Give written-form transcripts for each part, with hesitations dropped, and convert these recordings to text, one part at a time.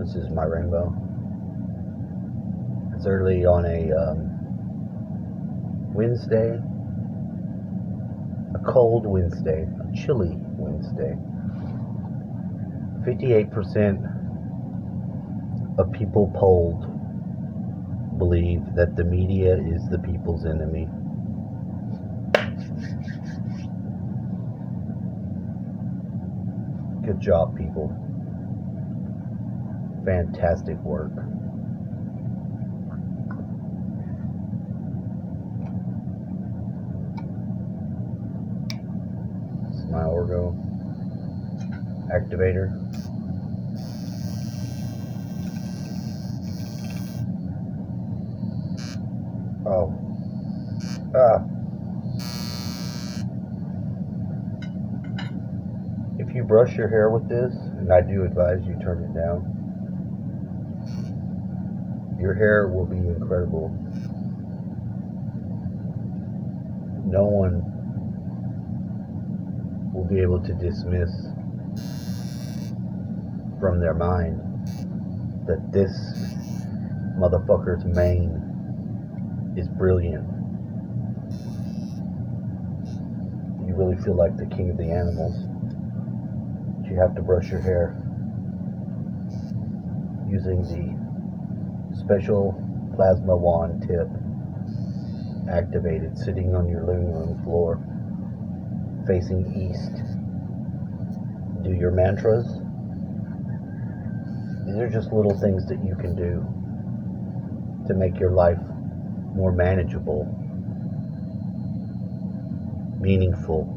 This is my rainbow. It's early on a Wednesday, a cold Wednesday, a chilly Wednesday. 58% of people polled believe that the media is the people's enemy. Good job, people. Fantastic work. This is my Orgo activator. Oh. If you brush your hair with this, and I do advise you turn it down, your hair will be incredible. No one will be able to dismiss from their mind that this motherfucker's mane is brilliant. You really feel like the king of the animals. You have to brush your hair using the special plasma wand tip activated, sitting on your living room floor facing east. Do your mantras. These are just little things that you can do to make your life more manageable, meaningful,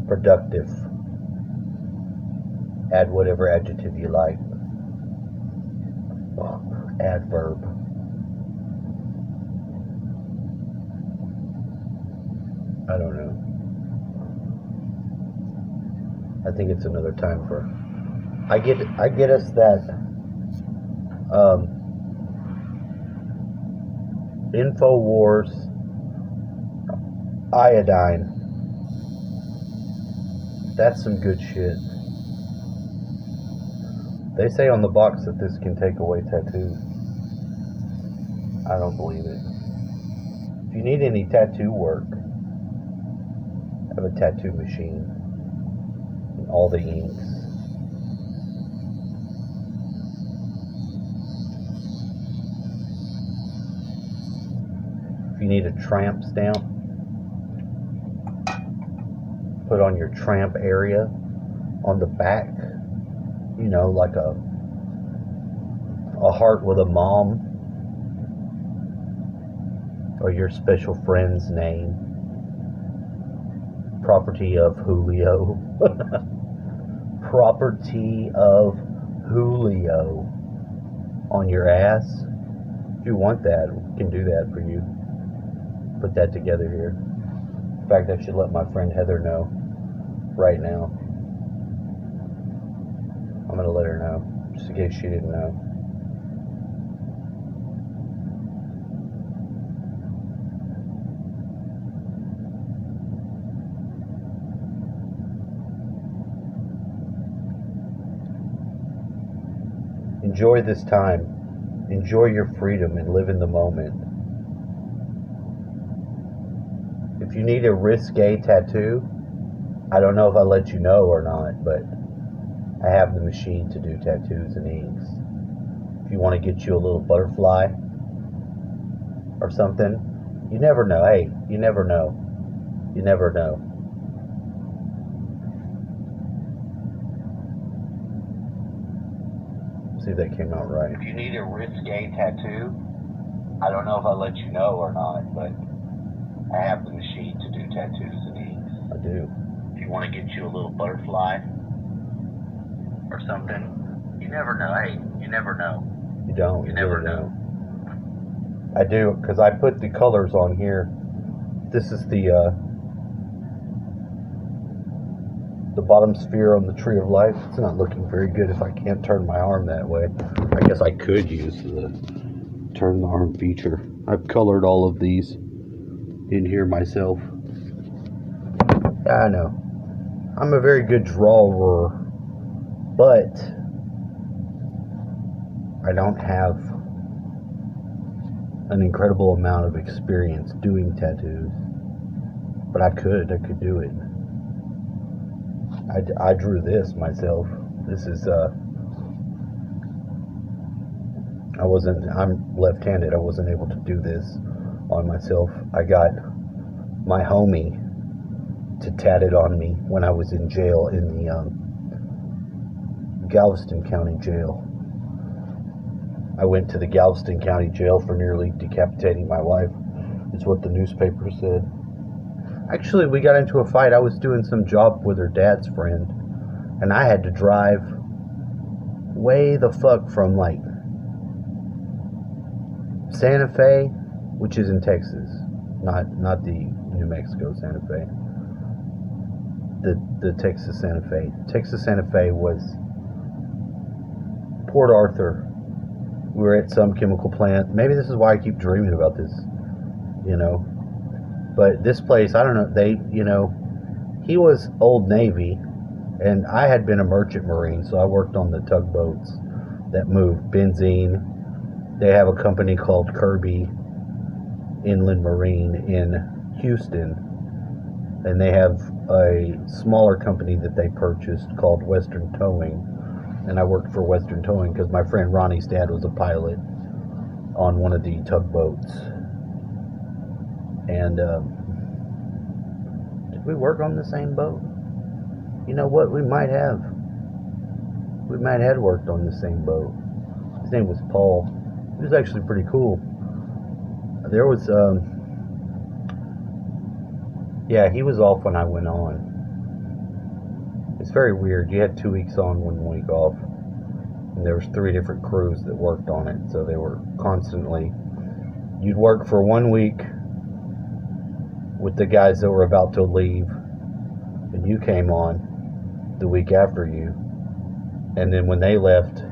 productive. Add whatever adjective you like. Adverb. I don't know. I think it's another time for. I get us that InfoWars iodine. That's some good shit. They say on the box that this can take away tattoos. I don't believe it. If you need any tattoo work, I have a tattoo machine and all the inks. If you need a tramp stamp, put on your tramp area on the back. You know, like a heart with a mom, or your special friend's name. Property of Julio. Property of Julio on your ass. If you want that, we can do that for you. Put that together here. In fact, I should let my friend Heather know right now. I'm going to let her know, just in case she didn't know. Enjoy this time. Enjoy your freedom and live in the moment. If you need a risque tattoo, I don't know if I let you know or not, but I have the machine to do tattoos and inks. If you want to get you a little butterfly or something, you never know. Hey, you never know. You never know. See if that came out right. If you need a risque tattoo, I don't know if I let you know or not, but I have the machine to do tattoos and inks. I do. If you want to get you a little butterfly or something, you never know. Hey, you never know. You don't. You never know. I do, because I put the colors on here. This is the bottom sphere on the tree of life. It's not looking very good if I can't turn my arm that way. I guess I could use the turn the arm feature. I've colored all of these in here myself. I know. I'm a very good drawer, but I don't have an incredible amount of experience doing tattoos, but I could do it. I drew this myself. This is I'm left-handed. I wasn't able to do this on myself. I got my homie to tat it on me when I was in jail in the Galveston County Jail. I went to the Galveston County Jail for nearly decapitating my wife, is what the newspaper said. Actually, we got into a fight. I was doing some job with her dad's friend, and I had to drive way the fuck from, like, Santa Fe, which is in Texas, not the New Mexico Santa Fe. The Texas Santa Fe. Texas Santa Fe was Port Arthur. We were at some chemical plant. Maybe this is why I keep dreaming about this, you know. But this place, I don't know, he was Old Navy, and I had been a merchant marine, so I worked on the tugboats that moved benzene. They have a company called Kirby Inland Marine in Houston, and they have a smaller company that they purchased called Western Towing, and I worked for Western Towing because my friend Ronnie's dad was a pilot on one of the tugboats. And did we work on the same boat? You know what? We might have worked on the same boat. His name was Paul. He was actually pretty cool. There was he was off when I went on. It's very weird. You had 2 weeks on, 1 week off, and there was 3 different crews that worked on it, so they were constantly. You'd work for 1 week with the guys that were about to leave, and you came on the week after you, and then when they left,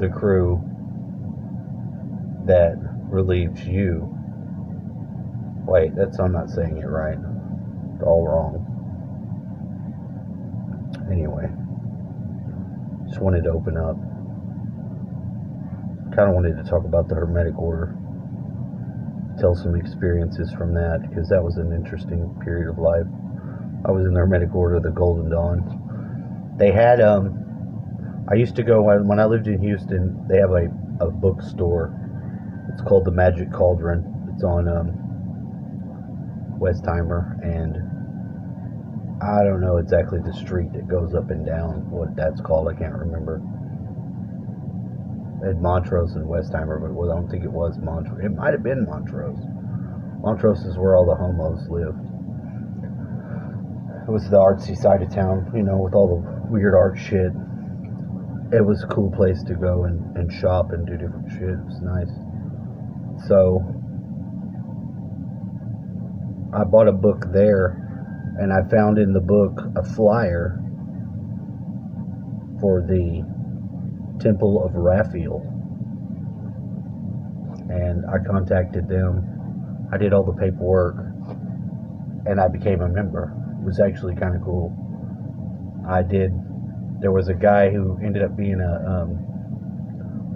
the crew that relieves you. Wait, I'm not saying it right. It's all wrong. Anyway, just wanted to open up. Kind of wanted to talk about the Hermetic Order. Tell some experiences from that, because that was an interesting period of life. I was in the Hermetic Order of the Golden Dawn. They had, I used to go, when I lived in Houston, they have a bookstore. It's called the Magic Cauldron. It's on Westheimer, and I don't know exactly the street that goes up and down, what that's called, I can't remember. At Montrose and Westheimer, but I don't think it was Montrose. It might have been Montrose. Montrose is where all the homos lived. It was the artsy side of town, with all the weird art shit. It was a cool place to go and shop and do different shit. It was nice. So, I bought a book there, and I found in the book a flyer for the Temple of Raphael, and I contacted them. I did all the paperwork, and I became a member. It was actually kind of cool. There was a guy who ended up being a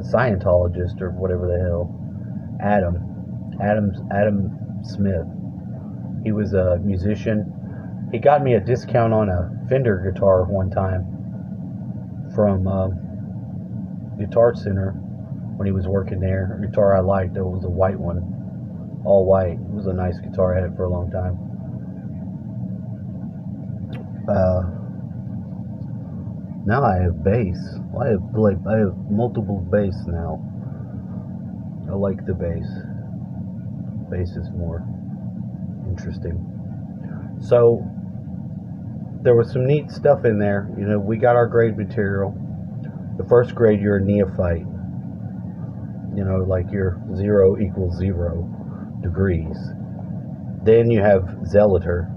Scientologist or whatever the hell, Adam Smith. He was a musician. He got me a discount on a Fender guitar one time from Guitar Center when he was working there. A guitar I liked. It was a white one, all white. It was a nice guitar. I had it for a long time. Now I have bass. I have multiple bass now. I like the bass. Bass is more interesting. So there was some neat stuff in there. We got our grade material. The first grade, you're a neophyte. Like your 0 equals 0 degrees. Then you have Zealotr.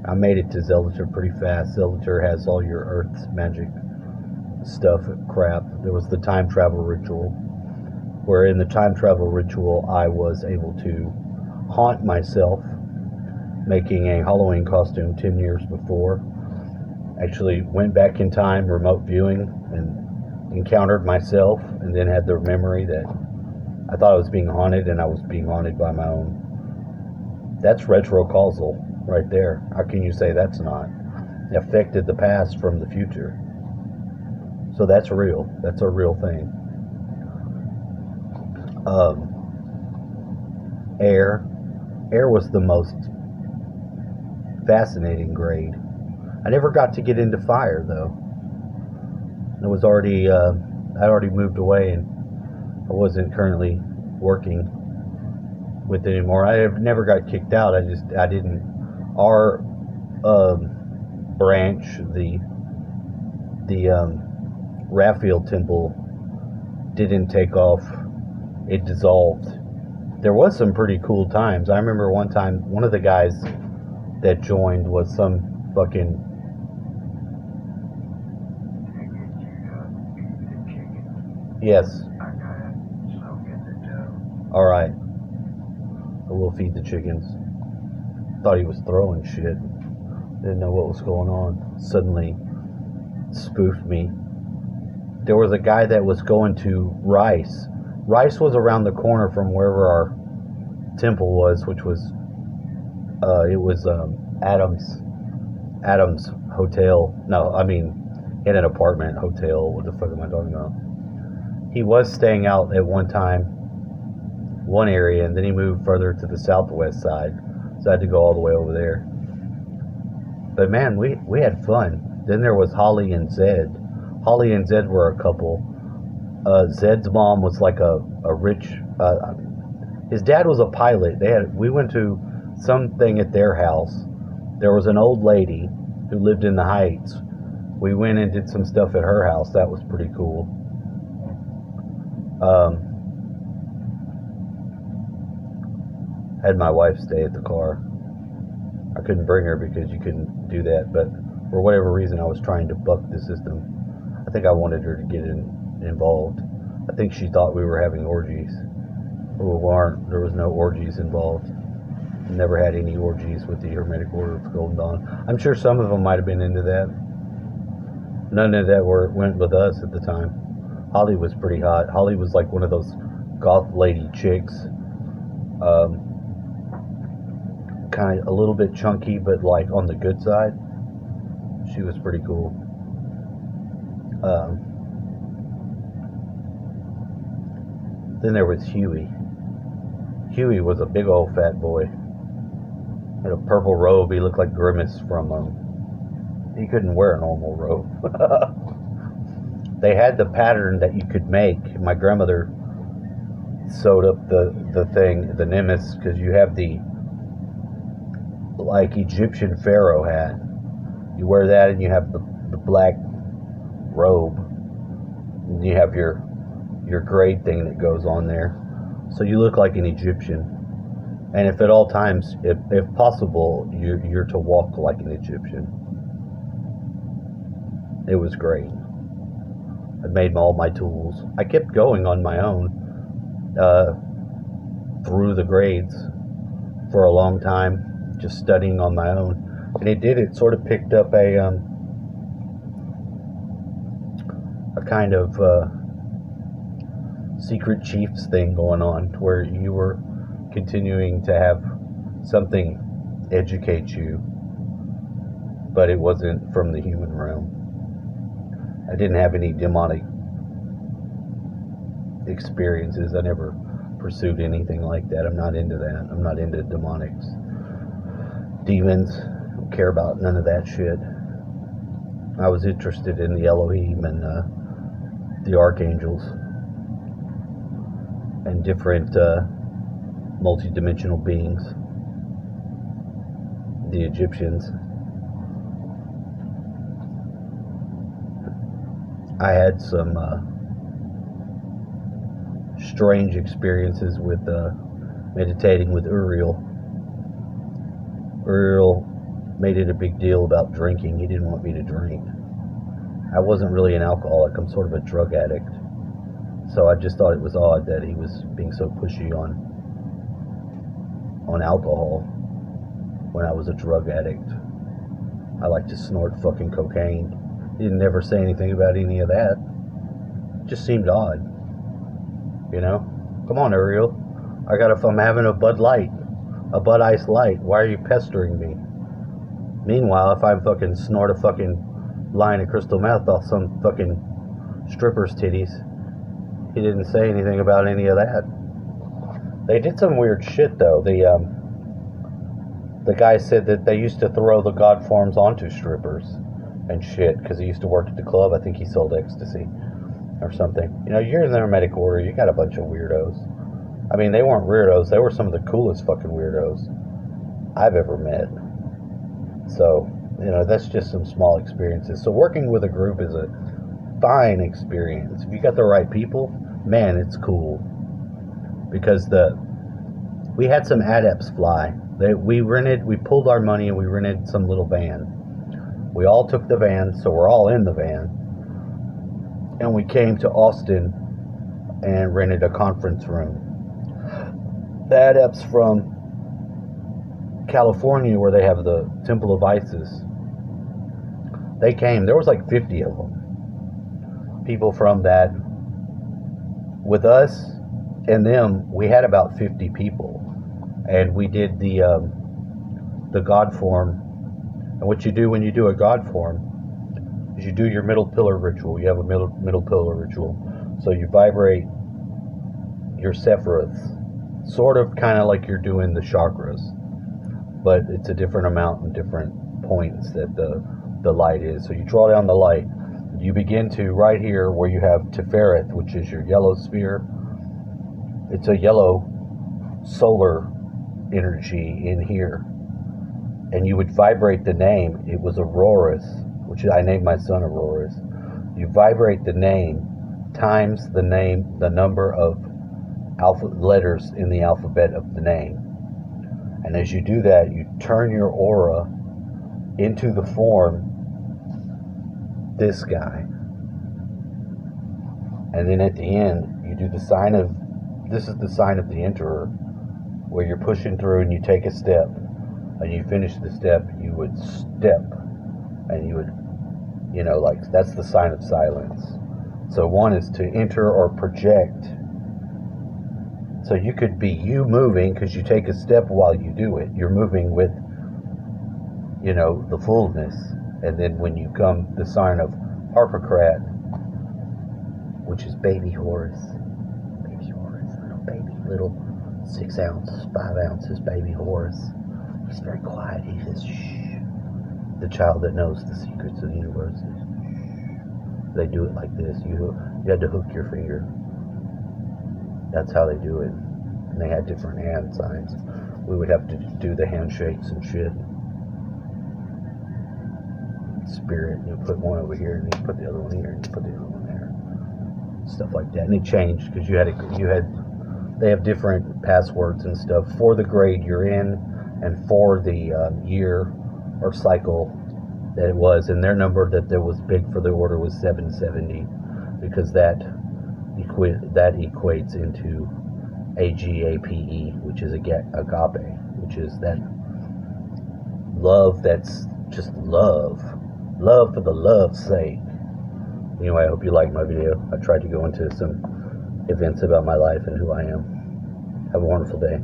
I made it to Zealotr pretty fast. Zealotr has all your Earth's magic stuff, crap. There was the time travel ritual, where in the time travel ritual, I was able to haunt myself, making a Halloween costume 10 years before. Actually went back in time, remote viewing, and encountered myself and then had the memory that I thought I was being haunted and I was being haunted by my own. That's retrocausal right there. How can you say that's not? It affected the past from the future. So that's real. That's a real thing. Air was the most fascinating grade. I never got to get into fire though. It was already I already moved away and I wasn't currently working with it anymore. I never got kicked out. I didn't. Our branch, the Raphael Temple, didn't take off. It dissolved. There was some pretty cool times. I remember one time, one of the guys that joined was some fucking. Yes. All right. I will feed the chickens. Thought he was throwing shit. Didn't know what was going on. Suddenly spoofed me. There was a guy that was going to Rice. Rice was around the corner from wherever our temple was, which was Adams Hotel. No, I mean in an apartment hotel. What the fuck am I talking about? He was staying out at one time, one area, and then he moved further to the southwest side, so I had to go all the way over there. But man, we had fun. Then there was Holly and Zed. Holly and Zed were a couple. Zed's mom was like a rich. His dad was a pilot. We went to something at their house. There was an old lady who lived in the Heights. We went and did some stuff at her house. That was pretty cool. Had my wife stay at the car. I couldn't bring her because you couldn't do that, but for whatever reason I was trying to buck the system. I think I wanted her to get involved. I think she thought we were having orgies. We weren't. There was no orgies involved. Never had any orgies with the Hermetic Order of Golden Dawn. I'm sure some of them might have been into that. None of that went with us at the time. Holly was pretty hot. Holly was like one of those goth lady chicks. Kind of a little bit chunky, but like on the good side. She was pretty cool. Then there was Huey. Huey was a big old fat boy. Had a purple robe. He looked like Grimace from he couldn't wear a normal robe. They had the pattern that you could make. My grandmother sewed up the thing, the Nemes, because you have the like Egyptian pharaoh hat. You wear that and you have the black robe. And you have your grade thing that goes on there. So you look like an Egyptian. And if at all times, if possible, you're to walk like an Egyptian. It was great. I made all my tools. I kept going on my own through the grades for a long time, just studying on my own. And it sort of picked up a kind of secret chiefs thing going on, where you were continuing to have something educate you, but it wasn't from the human realm. I didn't have any demonic experiences. I never pursued anything like that. I'm not into that. I'm not into demonics. Demons. Don't care about none of that shit. I was interested in the Elohim and the archangels and different multi-dimensional beings. The Egyptians. I had some strange experiences with meditating with Uriel. Uriel made it a big deal about drinking. He didn't want me to drink. I wasn't really an alcoholic. I'm sort of a drug addict. So I just thought it was odd that he was being so pushy on alcohol when I was a drug addict. I like to snort fucking cocaine. He didn't never say anything about any of that. Just seemed odd. You know? Come on, Ariel. If I'm having a Bud Light, a Bud Ice Light, why are you pestering me? Meanwhile, if I fucking snort a fucking line of crystal meth off some fucking stripper's titties, he didn't say anything about any of that. They did some weird shit, though. The guy said that they used to throw the God forms onto strippers and shit, because he used to work at the club. I think he sold ecstasy or something. You know, you're in their medic order, you got a bunch of weirdos. I mean, they weren't weirdos, they were some of the coolest fucking weirdos I've ever met. So, you know, that's just some small experiences. So working with a group is a fine experience. If you got the right people, man, it's cool. Because we had some adepts fly. We pulled our money and we rented some little van. We all took the van, so we're all in the van. And we came to Austin and rented a conference room. The adepts from California, where they have the Temple of Isis, they came. There was like 50 of them. People from that. With us and them, we had about 50 people. And we did the God form. And what you do when you do a God form is you do your middle pillar ritual. You have a middle pillar ritual. So you vibrate your Sephiroths, sort of kind of like you're doing the chakras, but it's a different amount and different points that the light is. So you draw down the light. You begin to, right here where you have Tefereth, which is your yellow sphere. It's a yellow solar energy in here. And you would vibrate the name. It was Aurorus, which I named my son Aurorus. You vibrate the name times the name, the number of letters in the alphabet of the name. And as you do that, you turn your aura into the form, this guy. And then at the end, you do the sign of, this is the sign of the Emperor, where you're pushing through and you take a step. And you finish the step, you would step, and you would, you know, like, that's the sign of silence. So one is to enter or project. So you could be you moving, because you take a step while you do it. You're moving with, you know, the fullness. And then when you come, the sign of Harpocrat, which is baby Horus. Baby Horus, little 6 ounce, 5 ounces baby Horus. He's very quiet. He says, shh. The child that knows the secrets of the universe. They do it like this. You had to hook your finger. That's how they do it. And they had different hand signs. We would have to do the handshakes and shit. Spirit, you put one over here, and you put the other one here, and you put the other one there. Stuff like that. And it changed because they have different passwords and stuff for the grade you're in, and for the year or cycle that it was. And their number that there was big for the order was 770, because that equates into AGAPE, which is agape, which is that love that's just love for the love's sake. Anyway, I hope you liked my video. I tried to go into some events about my life and who I am. Have a wonderful day.